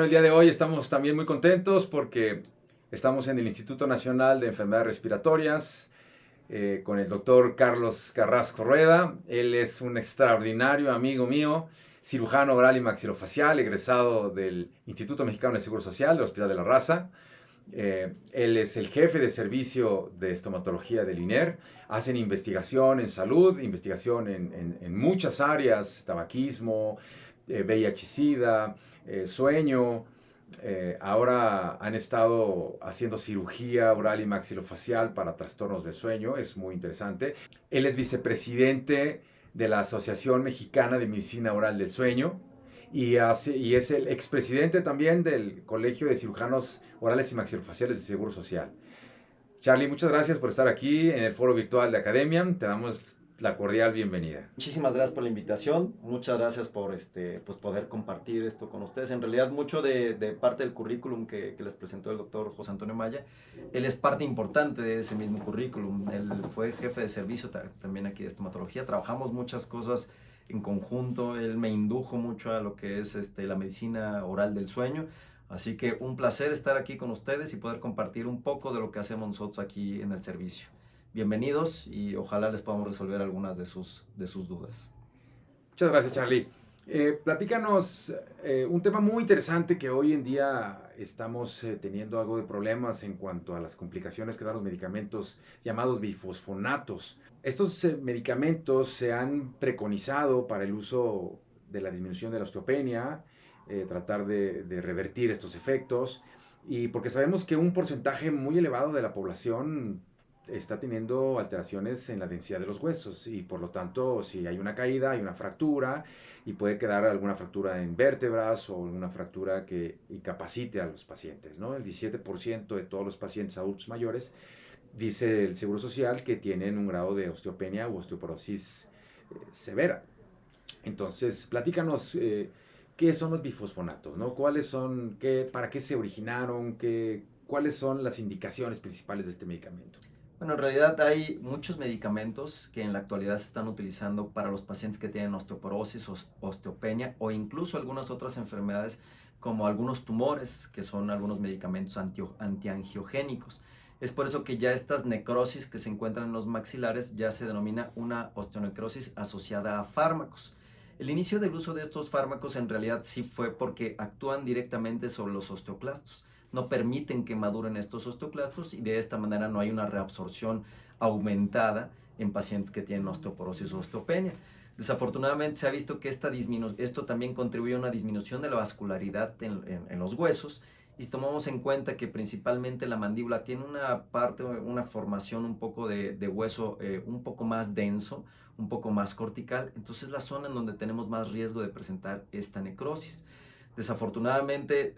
el día de hoy estamos también muy contentos porque estamos en el Instituto Nacional de Enfermedades Respiratorias con el doctor Carlos Carrasco Rueda. Él es un extraordinario amigo mío, cirujano oral y maxilofacial, egresado del Instituto Mexicano de Seguro Social del Hospital de la Raza. Él es el jefe de servicio de estomatología del INER. Hacen investigación en salud, investigación en muchas áreas, tabaquismo, VIH-Sida, sueño. Ahora han estado haciendo cirugía oral y maxilofacial para trastornos de sueño, es muy interesante. Él es vicepresidente de la Asociación Mexicana de Medicina Oral del Sueño y es el expresidente también del Colegio de Cirujanos Orales y Maxilofaciales de Seguro Social. Charlie, muchas gracias por estar aquí en el foro virtual de Academia. Te damos la cordial bienvenida. Muchísimas gracias por la invitación, muchas gracias por pues poder compartir esto con ustedes. En realidad mucho de parte del currículum que les presentó el doctor José Antonio Maya, él es parte importante de ese mismo currículum. Él fue jefe de servicio también aquí de estomatología, trabajamos muchas cosas en conjunto. Él me indujo mucho a lo que es la medicina oral del sueño. Así que un placer estar aquí con ustedes y poder compartir un poco de lo que hacemos nosotros aquí en el servicio. Bienvenidos y ojalá les podamos resolver algunas de sus dudas. Muchas gracias, Charlie. Platícanos un tema muy interesante que hoy en día estamos teniendo algo de problemas en cuanto a las complicaciones que dan los medicamentos llamados bifosfonatos. Estos medicamentos se han preconizado para el uso de la disminución de la osteopenia, tratar de revertir estos efectos, y porque sabemos que un porcentaje muy elevado de la población está teniendo alteraciones en la densidad de los huesos y por lo tanto si hay una caída hay una fractura y puede quedar alguna fractura en vértebras o una fractura que incapacite a los pacientes, ¿no? El 17% de todos los pacientes adultos mayores, dice el Seguro Social, que tienen un grado de osteopenia u osteoporosis severa. Entonces, platícanos qué son los bifosfonatos, ¿no? ¿Cuáles son, para qué se originaron, cuáles son las indicaciones principales de este medicamento? Bueno, en realidad hay muchos medicamentos que en la actualidad se están utilizando para los pacientes que tienen osteoporosis, osteopenia o incluso algunas otras enfermedades como algunos tumores, que son algunos medicamentos antiangiogénicos. Es por eso que ya estas necrosis que se encuentran en los maxilares ya se denomina una osteonecrosis asociada a fármacos. El inicio del uso de estos fármacos en realidad sí fue porque actúan directamente sobre los osteoclastos. No permiten que maduren estos osteoclastos y de esta manera no hay una reabsorción aumentada en pacientes que tienen osteoporosis o osteopenia. Desafortunadamente se ha visto que esto también contribuye a una disminución de la vascularidad en los huesos, y si tomamos en cuenta que principalmente la mandíbula tiene una formación un poco de hueso un poco más denso, un poco más cortical, entonces la zona en donde tenemos más riesgo de presentar esta necrosis. Desafortunadamente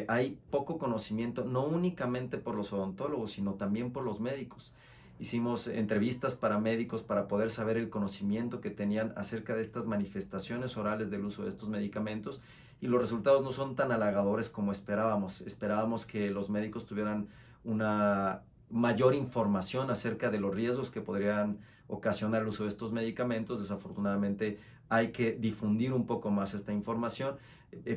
hay poco conocimiento, no únicamente por los odontólogos, sino también por los médicos. Hicimos entrevistas para médicos para poder saber el conocimiento que tenían acerca de estas manifestaciones orales del uso de estos medicamentos, y los resultados no son tan halagadores como esperábamos. Esperábamos que los médicos tuvieran una mayor información acerca de los riesgos que podrían ocasionar el uso de estos medicamentos. Desafortunadamente hay que difundir un poco más esta información,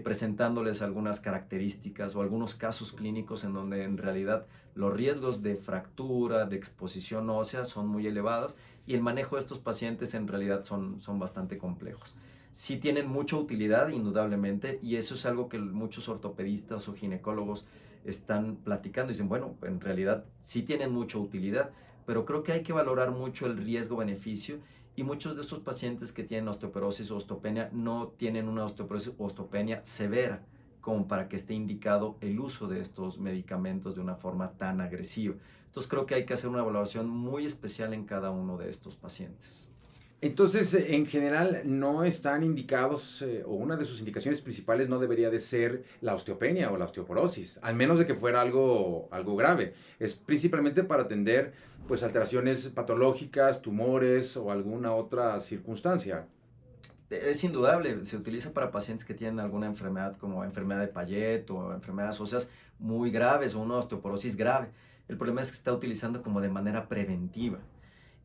presentándoles algunas características o algunos casos clínicos en donde en realidad los riesgos de fractura, de exposición ósea son muy elevados, y el manejo de estos pacientes en realidad son bastante complejos. Sí tienen mucha utilidad, indudablemente, y eso es algo que muchos ortopedistas o ginecólogos están platicando. Dicen, bueno, en realidad sí tienen mucha utilidad, pero creo que hay que valorar mucho el riesgo-beneficio, y muchos de estos pacientes que tienen osteoporosis o osteopenia no tienen una osteoporosis o osteopenia severa como para que esté indicado el uso de estos medicamentos de una forma tan agresiva. Entonces creo que hay que hacer una valoración muy especial en cada uno de estos pacientes. Entonces, en general, no están indicados, o una de sus indicaciones principales no debería de ser la osteopenia o la osteoporosis, al menos de que fuera algo grave. Es principalmente para atender pues, alteraciones patológicas, tumores o alguna otra circunstancia. Es indudable, se utiliza para pacientes que tienen alguna enfermedad como enfermedad de Payet o enfermedades óseas muy graves o una osteoporosis grave. El problema es que se está utilizando como de manera preventiva.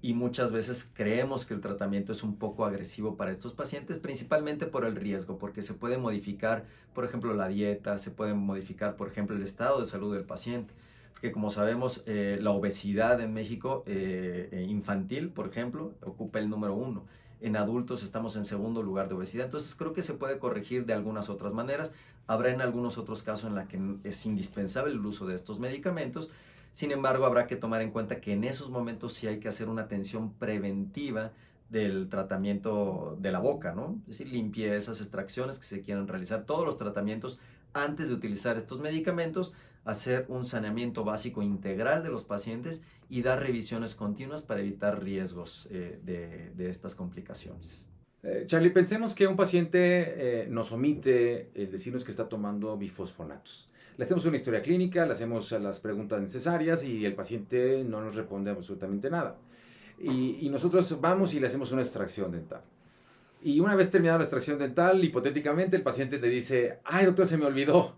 y muchas veces creemos que el tratamiento es un poco agresivo para estos pacientes, principalmente por el riesgo, porque se puede modificar, por ejemplo, la dieta, se puede modificar, por ejemplo, el estado de salud del paciente. Porque como sabemos, la obesidad en México infantil, por ejemplo, ocupa el número 1. En adultos estamos en segundo lugar de obesidad. Entonces creo que se puede corregir de algunas otras maneras. Habrá en algunos otros casos en la que es indispensable el uso de estos medicamentos. Sin embargo, habrá que tomar en cuenta que en esos momentos sí hay que hacer una atención preventiva del tratamiento de la boca, ¿no? Es decir, limpiezas, extracciones que se quieran realizar, todos los tratamientos antes de utilizar estos medicamentos, hacer un saneamiento básico integral de los pacientes y dar revisiones continuas para evitar riesgos de estas complicaciones. Charlie, pensemos que un paciente nos omite el decirnos que está tomando bifosfonatos. Le hacemos una historia clínica, le hacemos las preguntas necesarias y el paciente no nos responde absolutamente nada. Y nosotros vamos y le hacemos una extracción dental. Y una vez terminada la extracción dental, hipotéticamente el paciente te dice, ay doctor, se me olvidó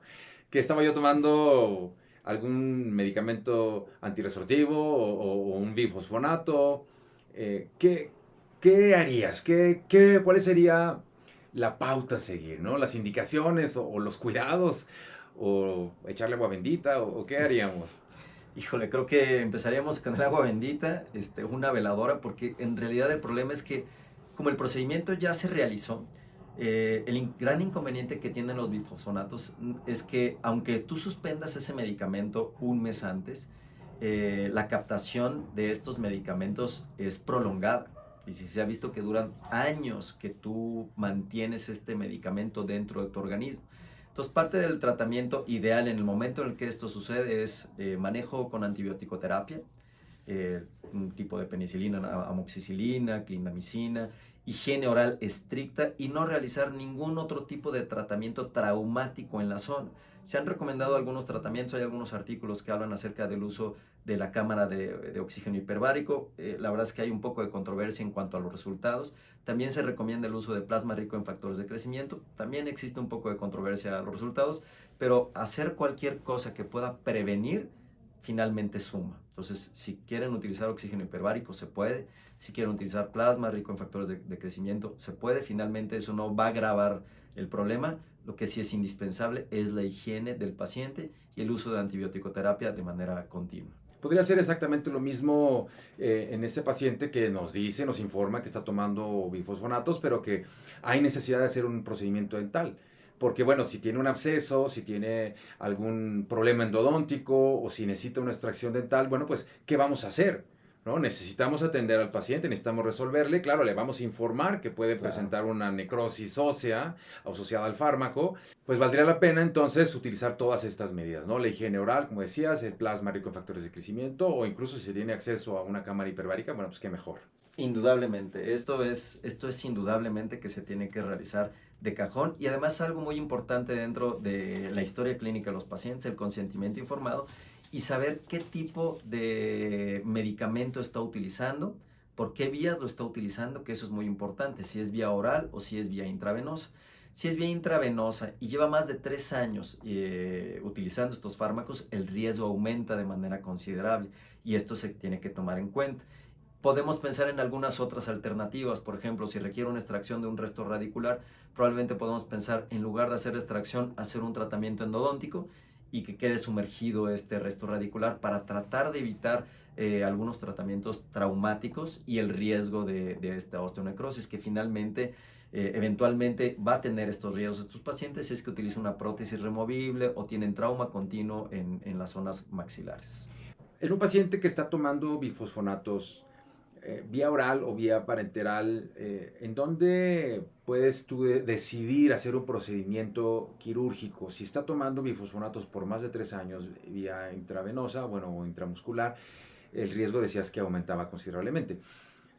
que estaba yo tomando algún medicamento antirresortivo o un bifosfonato. ¿Qué, qué harías? ¿Cuál sería la pauta a seguir? ¿No? Las indicaciones o los cuidados o echarle agua bendita o qué haríamos. Híjole, creo que empezaríamos con el agua bendita, una veladora, porque en realidad el problema es que como el procedimiento ya se realizó, gran inconveniente que tienen los bifosfonatos es que aunque tú suspendas ese medicamento un mes antes, la captación de estos medicamentos es prolongada. Y si se ha visto que duran años que tú mantienes este medicamento dentro de tu organismo. Entonces, parte del tratamiento ideal en el momento en el que esto sucede es manejo con antibiótico-terapia, un tipo de penicilina, amoxicilina, clindamicina, higiene oral estricta y no realizar ningún otro tipo de tratamiento traumático en la zona. Se han recomendado algunos tratamientos, hay algunos artículos que hablan acerca del uso de la cámara de oxígeno hiperbárico. La verdad es que hay un poco de controversia en cuanto a los resultados. También se recomienda el uso de plasma rico en factores de crecimiento. También existe un poco de controversia a los resultados, pero hacer cualquier cosa que pueda prevenir finalmente suma. Entonces, si quieren utilizar oxígeno hiperbárico, se puede. Si quieren utilizar plasma rico en factores de crecimiento, se puede. Finalmente, eso no va a agravar el problema. Lo que sí es indispensable es la higiene del paciente y el uso de antibiótico-terapia de manera continua. Podría ser exactamente lo mismo en ese paciente que nos dice, nos informa que está tomando bifosfonatos, pero que hay necesidad de hacer un procedimiento dental. Porque bueno, si tiene un absceso, si tiene algún problema endodóntico o si necesita una extracción dental, bueno, pues, ¿qué vamos a hacer? ¿No? Necesitamos atender al paciente, necesitamos resolverle, claro, le vamos a informar que puede presentar una necrosis ósea asociada al fármaco, pues valdría la pena entonces utilizar todas estas medidas, ¿no? La higiene oral, como decías, el plasma rico en factores de crecimiento o incluso si se tiene acceso a una cámara hiperbárica, bueno, pues qué mejor. Indudablemente, esto es indudablemente que se tiene que realizar de cajón y además algo muy importante dentro de la historia clínica de los pacientes, el consentimiento informado y saber qué tipo de medicamento está utilizando, por qué vías lo está utilizando, que eso es muy importante, si es vía oral o si es vía intravenosa. Si es vía intravenosa y lleva más de 3 años utilizando estos fármacos, el riesgo aumenta de manera considerable y esto se tiene que tomar en cuenta. Podemos pensar en algunas otras alternativas, por ejemplo, si requiere una extracción de un resto radicular, probablemente podemos pensar en lugar de hacer extracción, hacer un tratamiento endodóntico y que quede sumergido este resto radicular para tratar de evitar algunos tratamientos traumáticos y el riesgo de esta osteonecrosis que finalmente eventualmente va a tener estos riesgos estos pacientes si es que utilizan una prótesis removible o tienen trauma continuo en las zonas maxilares. En un paciente que está tomando bifosfonatos, vía oral o vía parenteral, ¿en dónde puedes tú decidir hacer un procedimiento quirúrgico? Si está tomando bifosfonatos por más de 3 años vía intravenosa, bueno, o intramuscular, el riesgo decías que aumentaba considerablemente.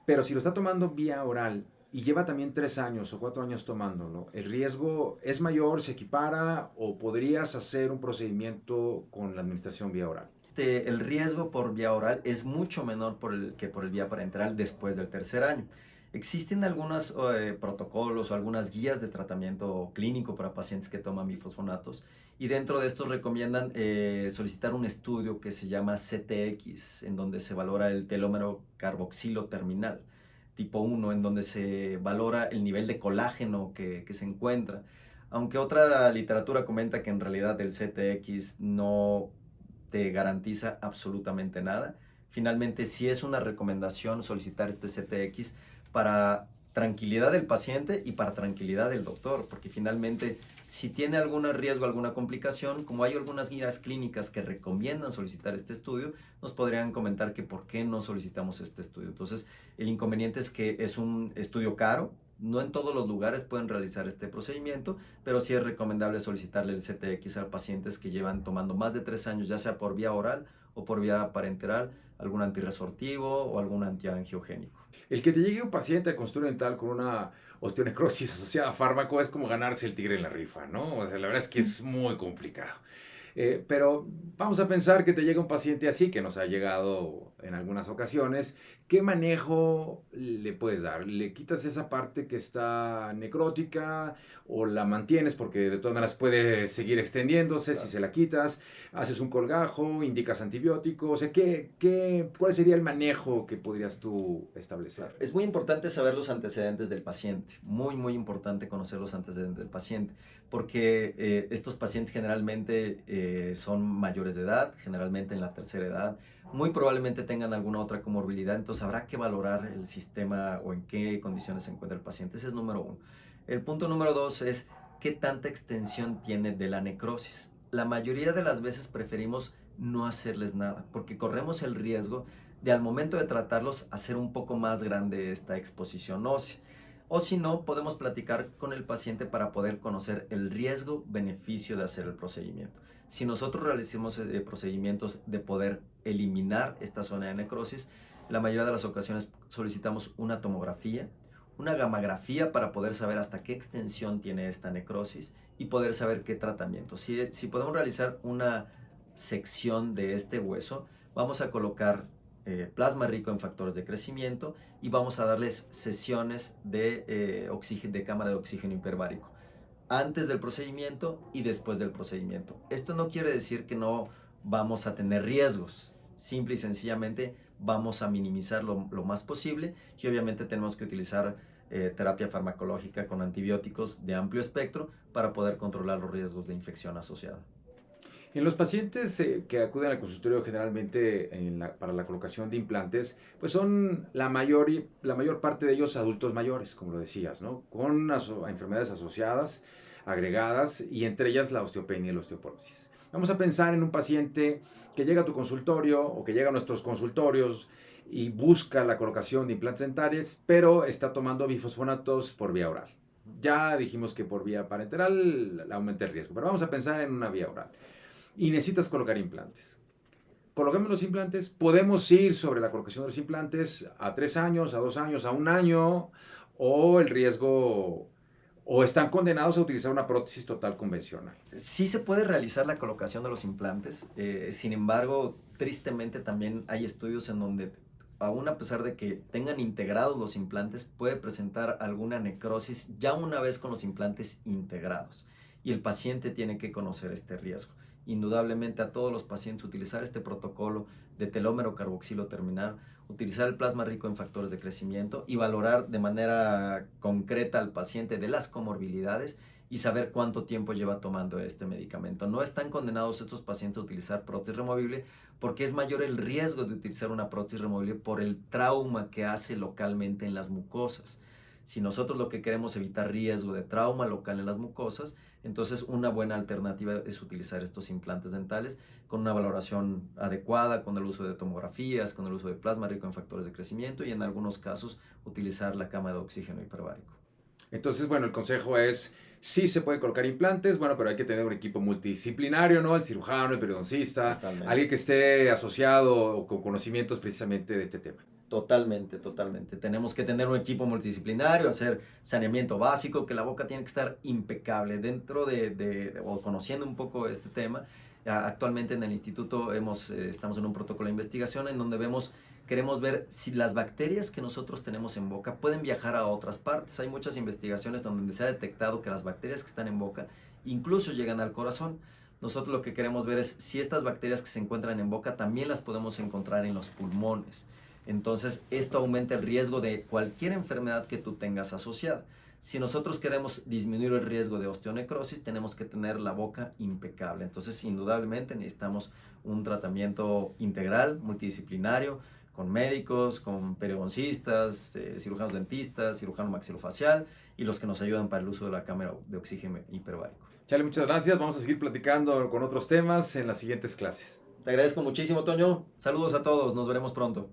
Pero si lo está tomando vía oral y lleva también 3 años o 4 años tomándolo, ¿el riesgo es mayor, se equipara o podrías hacer un procedimiento con la administración vía oral? El riesgo por vía oral es mucho menor que por el vía parenteral después del tercer año. Existen algunos protocolos o algunas guías de tratamiento clínico para pacientes que toman bifosfonatos y dentro de estos recomiendan solicitar un estudio que se llama CTX, en donde se valora el telómero carboxilo terminal tipo 1, en donde se valora el nivel de colágeno que se encuentra. Aunque otra literatura comenta que en realidad el CTX no te garantiza absolutamente nada. Finalmente, sí es una recomendación solicitar este CTX para tranquilidad del paciente y para tranquilidad del doctor, porque finalmente si tiene algún riesgo, alguna complicación, como hay algunas guías clínicas que recomiendan solicitar este estudio, nos podrían comentar que por qué no solicitamos este estudio. Entonces, el inconveniente es que es un estudio caro, no en todos los lugares pueden realizar este procedimiento, pero sí es recomendable solicitarle el CTX a pacientes que llevan tomando más de 3 años, ya sea por vía oral o por vía parenteral, algún antirresortivo o algún antiangiogénico. El que te llegue un paciente a consultorio dental con una osteonecrosis asociada a fármaco es como ganarse el tigre en la rifa, ¿no? O sea, la verdad es que es muy complicado. Pero vamos a pensar que te llega un paciente así, que nos ha llegado en algunas ocasiones. ¿Qué manejo le puedes dar? ¿Le quitas esa parte que está necrótica o la mantienes porque de todas maneras puede seguir extendiéndose si Claro. se la quitas? ¿Haces un colgajo? ¿Indicas antibióticos? O sea, ¿cuál sería el manejo que podrías tú establecer? Es muy importante saber los antecedentes del paciente, muy, muy importante conocer los antecedentes del paciente, porque estos pacientes generalmente son mayores de edad, generalmente en la tercera edad, muy probablemente tengan alguna otra comorbilidad, entonces habrá que valorar el sistema o en qué condiciones se encuentra el paciente. Ese es número uno. El punto número dos es qué tanta extensión tiene de la necrosis. La mayoría de las veces preferimos no hacerles nada, porque corremos el riesgo de al momento de tratarlos hacer un poco más grande esta exposición ósea. O si no, podemos platicar con el paciente para poder conocer el riesgo-beneficio de hacer el procedimiento. Si nosotros realizamos procedimientos de poder eliminar esta zona de necrosis, la mayoría de las ocasiones solicitamos una tomografía, una gammagrafía para poder saber hasta qué extensión tiene esta necrosis y poder saber qué tratamiento. Si podemos realizar una sección de este hueso, vamos a colocar plasma rico en factores de crecimiento y vamos a darles sesiones de cámara de oxígeno hiperbárico antes del procedimiento y después del procedimiento. Esto no quiere decir que no vamos a tener riesgos, simple y sencillamente vamos a minimizar lo más posible y obviamente tenemos que utilizar terapia farmacológica con antibióticos de amplio espectro para poder controlar los riesgos de infección asociada. En los pacientes que acuden al consultorio generalmente para la colocación de implantes, pues son la mayor parte de ellos adultos mayores, como lo decías, ¿no? Con enfermedades asociadas, agregadas, y entre ellas la osteopenia y la osteoporosis. Vamos a pensar en un paciente que llega a tu consultorio o que llega a nuestros consultorios y busca la colocación de implantes dentales, pero está tomando bifosfonatos por vía oral. Ya dijimos que por vía parenteral aumenta el riesgo, pero vamos a pensar en una vía oral y necesitas colocar implantes. Coloquemos los implantes, podemos ir sobre la colocación de los implantes a 3 años, a 2 años, a 1 año, o el riesgo, o están condenados a utilizar una prótesis total convencional. Sí se puede realizar la colocación de los implantes, sin embargo, tristemente también hay estudios en donde, aún a pesar de que tengan integrados los implantes, puede presentar alguna necrosis ya una vez con los implantes integrados. Y el paciente tiene que conocer este riesgo. Indudablemente a todos los pacientes utilizar este protocolo de telómero carboxilo terminal, utilizar el plasma rico en factores de crecimiento y valorar de manera concreta al paciente de las comorbilidades y saber cuánto tiempo lleva tomando este medicamento. No están condenados estos pacientes a utilizar prótesis removible porque es mayor el riesgo de utilizar una prótesis removible por el trauma que hace localmente en las mucosas. Si nosotros lo que queremos es evitar riesgo de trauma local en las mucosas, entonces una buena alternativa es utilizar estos implantes dentales con una valoración adecuada, con el uso de tomografías, con el uso de plasma rico en factores de crecimiento y en algunos casos utilizar la cámara de oxígeno hiperbárico. Entonces, bueno, el consejo es, sí se pueden colocar implantes, bueno, pero hay que tener un equipo multidisciplinario, ¿no? El cirujano, el periodoncista, Totalmente. alguien que esté asociado o con conocimientos precisamente de este tema. Totalmente, totalmente. Tenemos que tener un equipo multidisciplinario, hacer saneamiento básico, que la boca tiene que estar impecable. Dentro o conociendo un poco este tema, actualmente en el instituto estamos en un protocolo de investigación en donde vemos queremos ver si las bacterias que nosotros tenemos en boca pueden viajar a otras partes. Hay muchas investigaciones donde se ha detectado que las bacterias que están en boca incluso llegan al corazón. Nosotros lo que queremos ver es si estas bacterias que se encuentran en boca también las podemos encontrar en los pulmones. Entonces, esto aumenta el riesgo de cualquier enfermedad que tú tengas asociada. Si nosotros queremos disminuir el riesgo de osteonecrosis, tenemos que tener la boca impecable. Entonces, indudablemente necesitamos un tratamiento integral, multidisciplinario, con médicos, con periodoncistas, cirujanos dentistas, cirujano maxilofacial y los que nos ayudan para el uso de la cámara de oxígeno hiperbárico. Charlie, muchas gracias. Vamos a seguir platicando con otros temas en las siguientes clases. Te agradezco muchísimo, Toño. Saludos a todos. Nos veremos pronto.